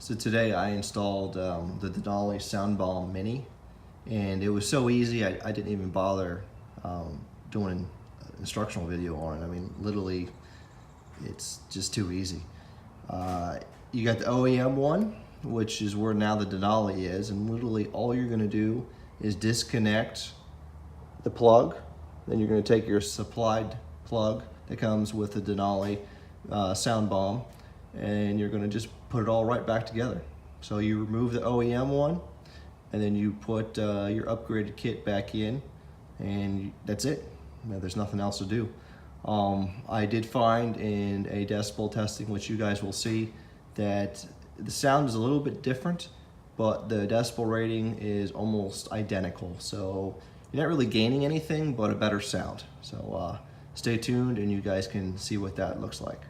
So today I installed the Denali SoundBomb Mini, and it was so easy I didn't even bother doing an instructional video on it. I mean, literally, it's just too easy. You got the OEM one, which is where now the Denali is, and literally all you're going to do is disconnect the plug. Then you're going to take your supplied plug that comes with the Denali SoundBomb, and you're going to just put it all right back together. So you remove the OEM one, and then you put your upgraded kit back in, and that's it. There's nothing else to do. I did find in a decibel testing, which you guys will see, that the sound is a little bit different, but the decibel rating is almost identical. So you're not really gaining anything, but a better sound. So stay tuned and you guys can see what that looks like.